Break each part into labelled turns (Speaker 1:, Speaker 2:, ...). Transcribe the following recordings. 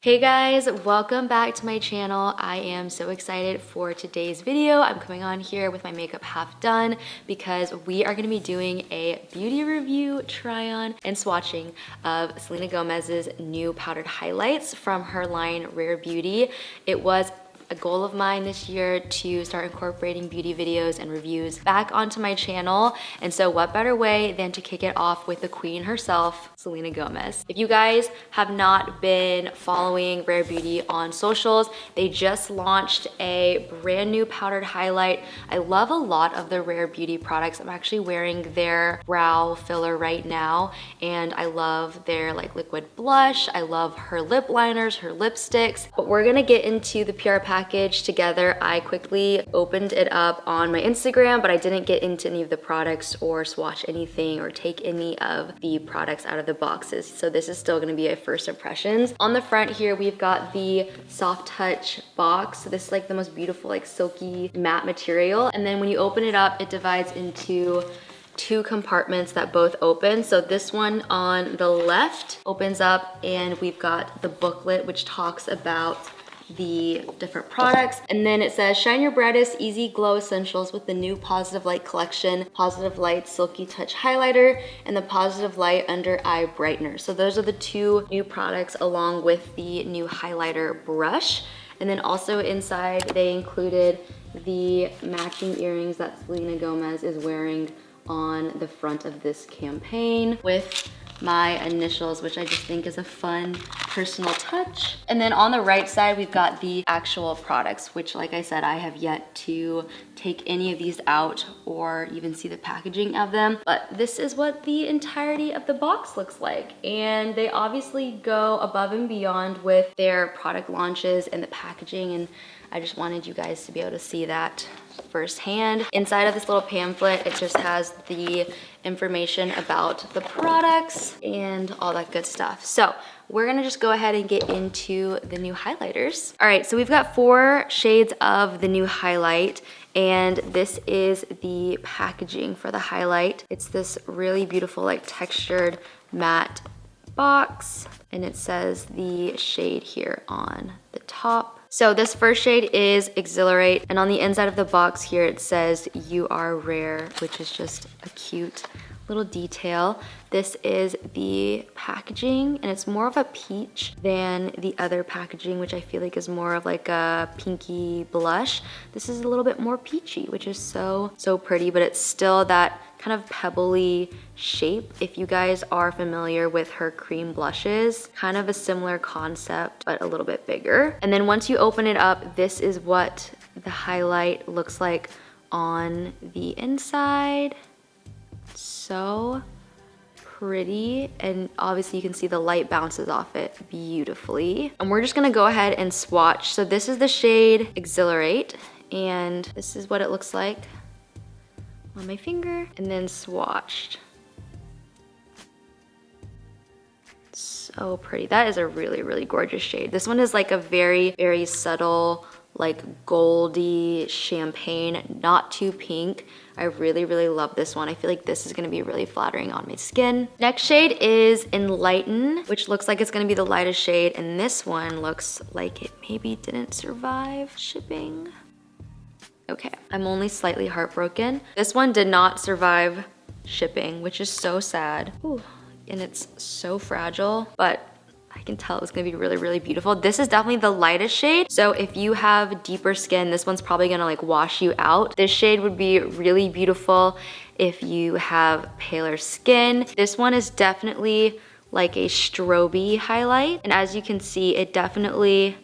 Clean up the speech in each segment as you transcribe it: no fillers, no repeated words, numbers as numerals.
Speaker 1: Hey guys, welcome back to my channel. I am so excited for today's video. I'm coming on here with my makeup half done because we are gonna be doing a beauty review, try on, and swatching of Selena Gomez's new powdered highlights from her line Rare Beauty. It was a goal of mine this year to start incorporating beauty videos and reviews back onto my channel. And so what better way than to kick it off with the queen herself, Selena Gomez. If you guys have not been following Rare Beauty on socials, they just launched a brand new powdered highlight. I love a lot of the Rare Beauty products. I'm actually wearing their brow filler right now, and I love their liquid blush. I love her lip liners, her lipsticks, but we're gonna get into the PR package together. I quickly opened it up on my Instagram, but I didn't get into any of the products or swatch anything or take any of the products out of the boxes. So this is still gonna be a first impressions. On the front here, we've got the soft touch box. So this is like the most beautiful silky matte material. And then when you open it up, it divides into two compartments that both open. So this one on the left opens up and we've got the booklet which talks about the different products, and then it says shine your brightest easy glow essentials with the new Positive Light collection, Positive Light Silky Touch Highlighter and the Positive Light Under Eye Brightener. So those are the two new products along with the new highlighter brush. And then also inside they included the matching earrings that Selena Gomez is wearing on the front of this campaign with my initials, which I just think is a fun personal touch. And then on the right side, we've got the actual products, which like I said, I have yet to take any of these out or even see the packaging of them. But this is what the entirety of the box looks like. And they obviously go above and beyond with their product launches and the packaging. And I just wanted you guys to be able to see that firsthand. Inside of this little pamphlet, it just has the information about the products and all that good stuff. So we're gonna just go ahead and get into the new highlighters. All right, so we've got 4 shades of the new highlight, and this is the packaging for the highlight. It's this really beautiful textured matte box, and it says the shade here on the top. So this first shade is Exhilarate, and on the inside of the box here it says you are rare, which is just a cute little detail. This is the packaging, and it's more of a peach than the other packaging, which I feel like is more of like a pinky blush. This is a little bit more peachy, which is so pretty, but it's still that kind of pebbly shape. If you guys are familiar with her cream blushes, kind of a similar concept, but a little bit bigger. And then once you open it up, this is what the highlight looks like on the inside. So pretty, and obviously you can see the light bounces off it beautifully. And we're just gonna go ahead and swatch. So this is the shade Exhilarate, and this is what it looks like on my finger, and then swatched. So pretty. That is a really gorgeous shade. This one is like a very subtle, goldy champagne, not too pink. I really love this one. I feel like this is gonna be really flattering on my skin. Next shade is Enlighten, which looks like it's gonna be the lightest shade, and this one looks like it maybe didn't survive shipping. Okay, I'm only slightly heartbroken. This one did not survive shipping, which is so sad. Ooh, and it's so fragile, but I can tell it's gonna be really beautiful. This is definitely the lightest shade. So if you have deeper skin, this one's probably gonna wash you out. This shade would be really beautiful if you have paler skin. This one is definitely like a strobe highlight. And as you can see, it definitely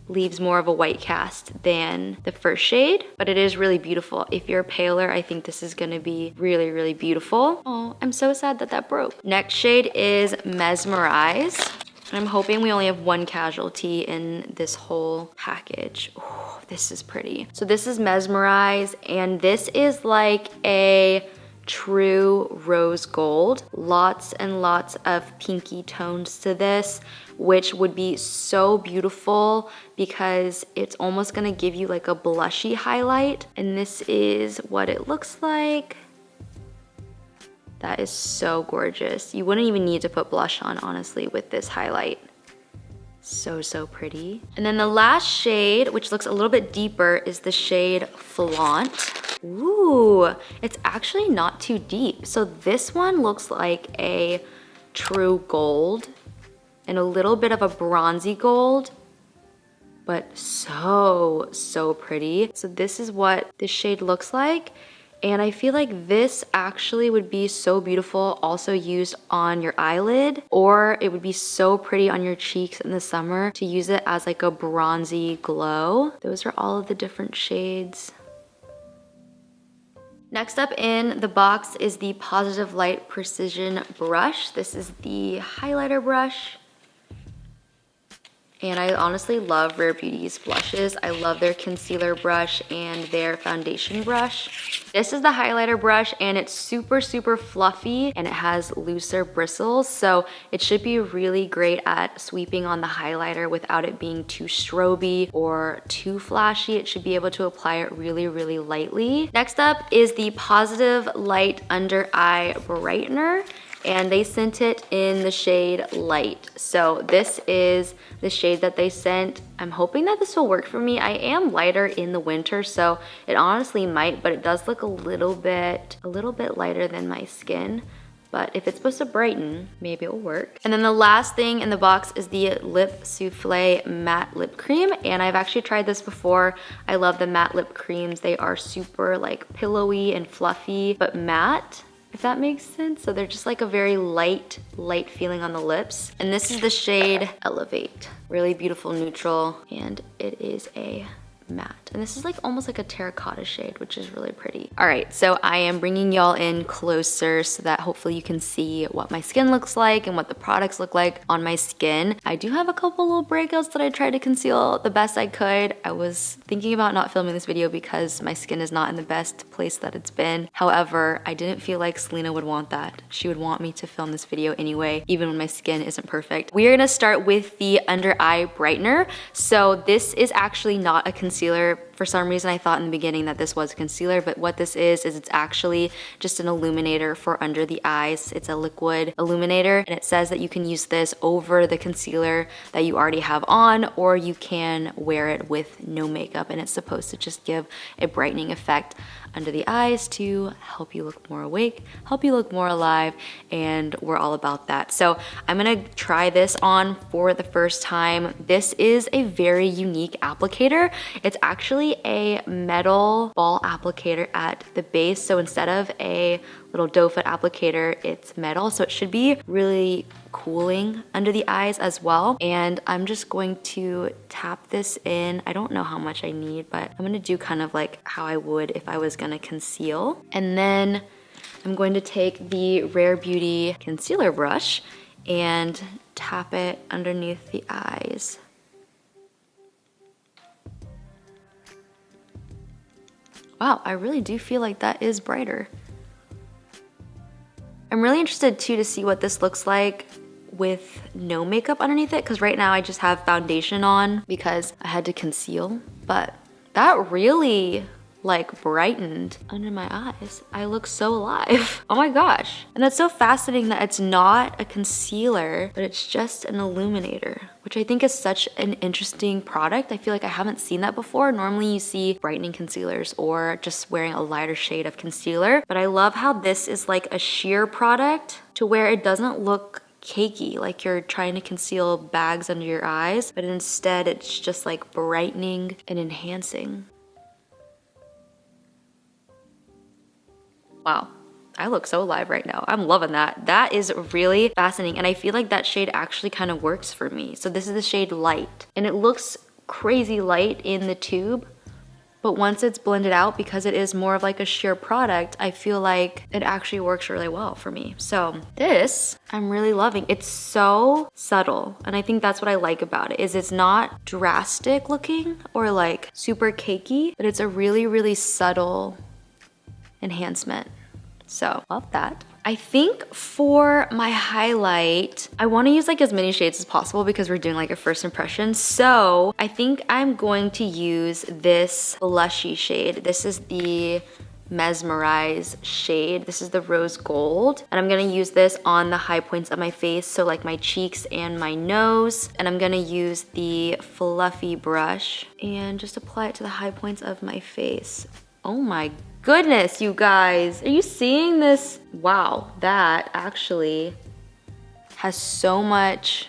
Speaker 1: leaves more of a white cast than the first shade, but it is really beautiful. If you're paler, I think this is gonna be really beautiful. Oh, I'm so sad that that broke. Next shade is Mesmerize. And I'm hoping we only have one casualty in this whole package. Oh, this is pretty. So this is Mesmerize, and this is like a true rose gold. Lots and lots of pinky tones to this, which would be so beautiful because it's almost gonna give you like a blushy highlight. And this is what it looks like. That is so gorgeous. You wouldn't even need to put blush on, honestly, with this highlight. So, so pretty. And then the last shade, which looks a little bit deeper, is the shade Flaunt. Ooh, it's actually not too deep. So this one looks like a true gold and a little bit of a bronzy gold, but so, so pretty. So this is what this shade looks like. And I feel like this actually would be so beautiful also used on your eyelid, or it would be so pretty on your cheeks in the summer to use it as like a bronzy glow. Those are all of the different shades. Next up in the box is the Positive Light Precision brush. This is the highlighter brush. And I honestly love Rare Beauty's blushes. I love their concealer brush and their foundation brush. This is the highlighter brush and it's super, super fluffy and it has looser bristles. So it should be really great at sweeping on the highlighter without it being too stroby or too flashy. It should be able to apply it really, really lightly. Next up is the Positive Light Under Eye Brightener. And they sent it in the shade Light. So this is the shade that they sent. I'm hoping that this will work for me. I am lighter in the winter, so it honestly might, but it does look a little bit lighter than my skin. But if it's supposed to brighten, maybe it'll work. And then the last thing in the box is the Lip Souffle Matte Lip Cream. And I've actually tried this before. I love the matte lip creams. They are super like pillowy and fluffy, but matte, if that makes sense. So they're just like a very light feeling on the lips. And this is the shade Elevate. Really beautiful neutral, and it is a matte. And this is like almost like a terracotta shade, which is really pretty. All right, so I am bringing y'all in closer so that hopefully you can see what my skin looks like and what the products look like on my skin. I do have a couple little breakouts that I tried to conceal the best I could. I was thinking about not filming this video because my skin is not in the best place that it's been. However, I didn't feel like Selena would want that. She would want me to film this video anyway, even when my skin isn't perfect. We are gonna start with the Under Eye Brightener. So this is actually not a concealer. For some reason, I thought in the beginning that this was a concealer, but what this is it's actually just an illuminator for under the eyes. It's a liquid illuminator, and it says that you can use this over the concealer that you already have on, or you can wear it with no makeup, and it's supposed to just give a brightening effect under the eyes to help you look more awake, help you look more alive, and we're all about that. So I'm gonna try this on for the first time. This is a very unique applicator. It's actually a metal ball applicator at the base. So instead of a little doe foot applicator, it's metal. So it should be really cooling under the eyes as well. And I'm just going to tap this in. I don't know how much I need, but I'm gonna do kind of like how I would if I was gonna conceal. And then I'm going to take the Rare Beauty concealer brush and tap it underneath the eyes. Wow, I really do feel like that is brighter. I'm really interested too to see what this looks like with no makeup underneath it, because right now I just have foundation on because I had to conceal, but that really like brightened under my eyes. I look so alive. Oh my gosh. And that's so fascinating that it's not a concealer, but it's just an illuminator, which I think is such an interesting product. I feel like I haven't seen that before. Normally you see brightening concealers or just wearing a lighter shade of concealer, but I love how this is like a sheer product to where it doesn't look cakey, like you're trying to conceal bags under your eyes, but instead it's just like brightening and enhancing. Wow, I look so alive right now. I'm loving that. That is really fascinating, and I feel like that shade actually kind of works for me. So this is the shade Light, and it looks crazy light in the tube, but once it's blended out, because it is more of like a sheer product, I feel like it actually works really well for me. So this, I'm really loving. It's so subtle, and I think that's what I like about it, is it's not drastic looking or like super cakey, but it's a really, really subtle enhancement. So love that. I think for my highlight, I want to use like as many shades as possible because we're doing like a first impression. So I think I'm going to use this blushy shade. This is the Mesmerize shade. This is the rose gold. And I'm gonna use this on the high points of my face, so like my cheeks and my nose. And I'm gonna use the fluffy brush and just apply it to the high points of my face. Oh my goodness, you guys. Are you seeing this? Wow, that actually has so much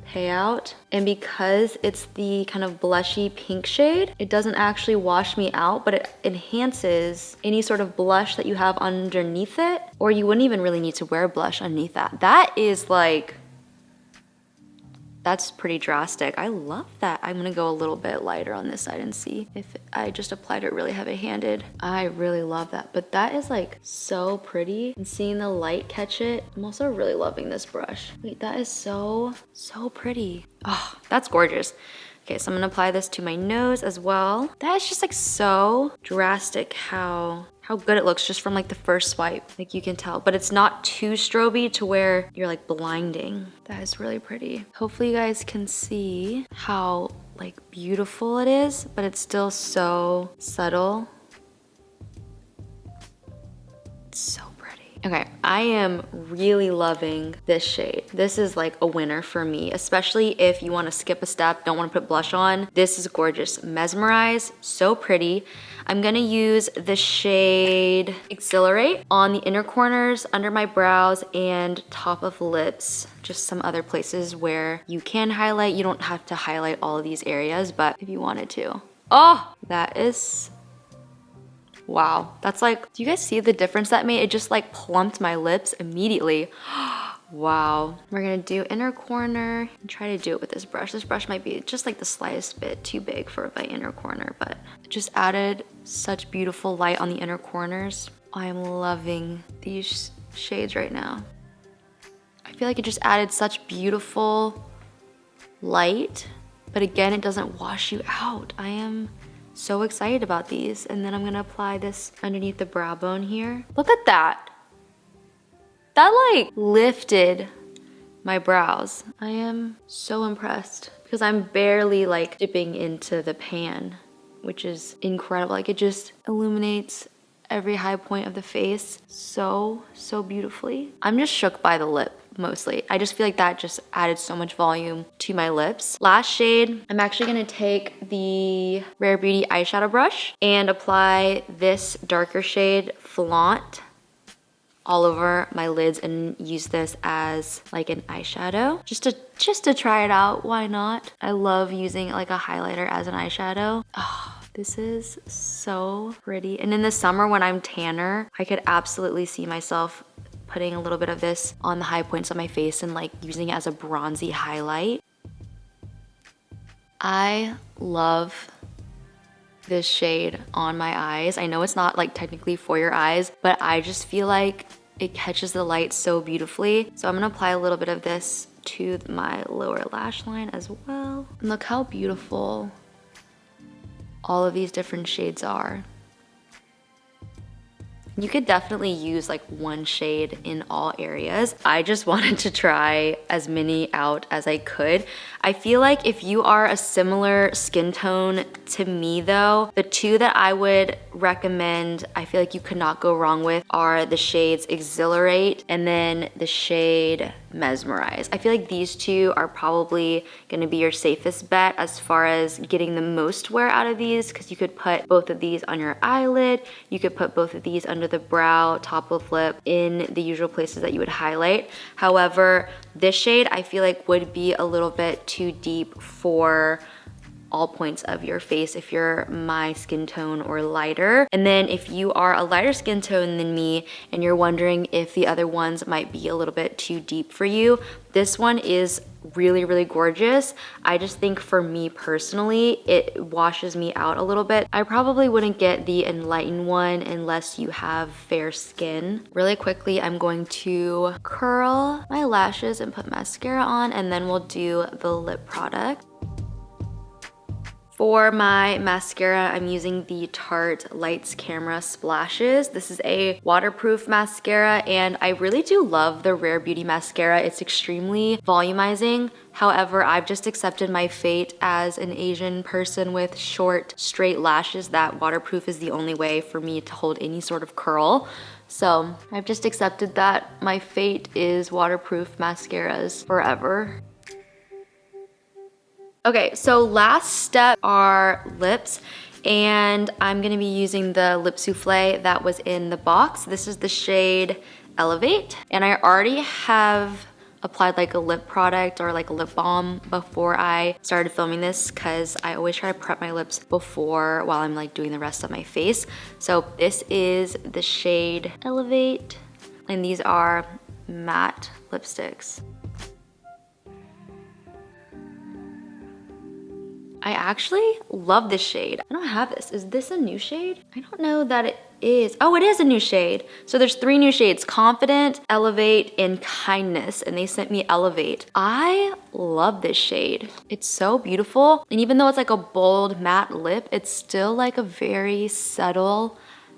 Speaker 1: payout. And because it's the kind of blushy pink shade, it doesn't actually wash me out, but it enhances any sort of blush that you have underneath it, or you wouldn't even really need to wear blush underneath that. That is like, that's pretty drastic. I love that. I'm gonna go a little bit lighter on this side and see if I just applied it really heavy-handed. I really love that, but that is like so pretty. And seeing the light catch it, I'm also really loving this brush. Wait, that is so pretty. Oh, that's gorgeous. Okay, so I'm gonna apply this to my nose as well. That is just like so drastic how good it looks just from like the first swipe. Like you can tell, but it's not too stroby to where you're like blinding. That is really pretty. Hopefully you guys can see how like beautiful it is, but it's still so subtle. It's so pretty. Okay, I am really loving this shade. This is like a winner for me, especially if you wanna skip a step, don't wanna put blush on. This is gorgeous. Mesmerize, so pretty. I'm gonna use the shade Exhilarate on the inner corners, under my brows, and top of lips. Just some other places where you can highlight. You don't have to highlight all of these areas, but if you wanted to. Oh, that is, wow. That's like, do you guys see the difference that made? It just like plumped my lips immediately. Wow. We're gonna do inner corner and try to do it with this brush. This brush might be just like the slightest bit too big for my inner corner, but it just added such beautiful light on the inner corners. I am loving these shades right now. I feel like it just added such beautiful light, but again, it doesn't wash you out. I am so excited about these. And then I'm gonna apply this underneath the brow bone here. Look at that. That like lifted my brows. I am so impressed because I'm barely like dipping into the pan, which is incredible. Like it just illuminates every high point of the face so beautifully. I'm just shook by the lip mostly. I just feel like that just added so much volume to my lips. Last shade, I'm actually gonna take the Rare Beauty eyeshadow brush and apply this darker shade, Flaunt, all over my lids and use this as like an eyeshadow just to try it out. Why not? I love using like a highlighter as an eyeshadow. Oh, this is so pretty. And in the summer when I'm tanner, I could absolutely see myself putting a little bit of this on the high points of my face and like using it as a bronzy highlight. I love this shade on my eyes. I know it's not like technically for your eyes, but I just feel like it catches the light so beautifully. So I'm gonna apply a little bit of this to my lower lash line as well. And look how beautiful all of these different shades are. You could definitely use like one shade in all areas. I just wanted to try as many out as I could. I feel like if you are a similar skin tone to me though, the two that I would recommend, I feel like you could not go wrong with, are the shades Exhilarate and then the shade Mesmerize. I feel like these two are probably gonna be your safest bet as far as getting the most wear out of these, because you could put both of these on your eyelid, you could put both of these under the brow, top of lip, in the usual places that you would highlight. However, this shade I feel like would be a little bit too deep for all points of your face if you're my skin tone or lighter. And then if you are a lighter skin tone than me and you're wondering if the other ones might be a little bit too deep for you, this one is really gorgeous. I just think for me personally, it washes me out a little bit. I probably wouldn't get the Enlighten one unless you have fair skin. Really quickly, I'm going to curl my lashes and put mascara on, and then we'll do the lip product. For my mascara, I'm using the Tarte Lights Camera Splashes. This is a waterproof mascara, and I really do love the Rare Beauty mascara. It's extremely volumizing. However, I've just accepted my fate as an Asian person with short, straight lashes that waterproof is the only way for me to hold any sort of curl. So I've just accepted that my fate is waterproof mascaras forever. Okay, so last step are lips, and I'm gonna be using the lip souffle that was in the box. This is the shade Elevate, and I already have applied like a lip product or like a lip balm before I started filming this, because I always try to prep my lips before while I'm like doing the rest of my face. So this is the shade Elevate, and these are matte lipsticks. I actually love this shade. I don't have this. Is this a new shade? I don't know that it is. Oh, it is a new shade. So there's 3 new shades: Confident, Elevate, and Kindness. And they sent me Elevate. I love this shade. It's so beautiful. And even though it's like a bold matte lip, it's still like a very subtle,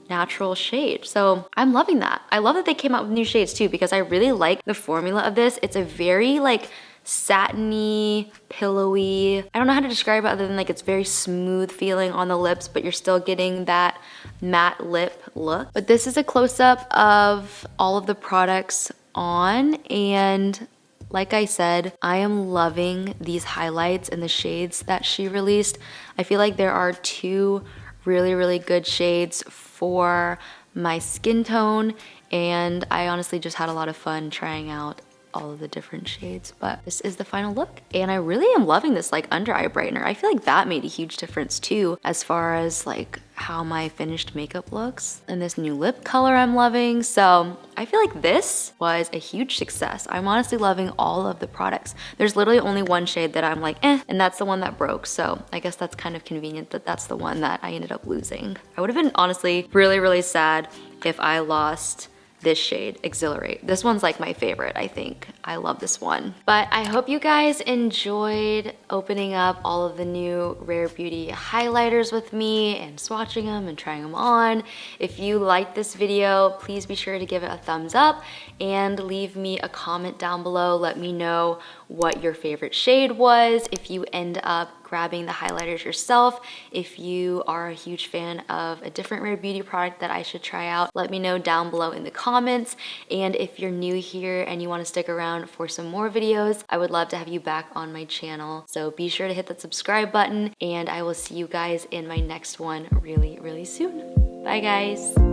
Speaker 1: natural shade. So I'm loving that. I love that they came out with new shades too, because I really like the formula of this. It's a very like satiny, pillowy. I don't know how to describe it other than like it's very smooth feeling on the lips, but you're still getting that matte lip look. But this is a close-up of all of the products on, and like I said, I am loving these highlights and the shades that she released. I feel like there are 2 really, really good shades for my skin tone, and I honestly just had a lot of fun trying out all of the different shades. But this is the final look, and I really am loving this like under eye brightener. I feel like that made a huge difference too, as far as like how my finished makeup looks. And this new lip color I'm loving. So I feel like this was a huge success. I'm honestly loving all of the products. There's literally only one shade that I'm like, and that's the one that broke. So I guess that's kind of convenient that that's the one that I ended up losing. I would have been honestly really, really sad if I lost this shade, Exhilarate. This one's like my favorite, I think. I love this one. But I hope you guys enjoyed opening up all of the new Rare Beauty highlighters with me and swatching them and trying them on. If you liked this video, please be sure to give it a thumbs up and leave me a comment down below. Let me know what your favorite shade was, if you end up grabbing the highlighters yourself. If you are a huge fan of a different Rare Beauty product that I should try out, let me know down below in the comments. And if you're new here and you want to stick around for some more videos, I would love to have you back on my channel. So be sure to hit that subscribe button, and I will see you guys in my next one really, really soon. Bye guys.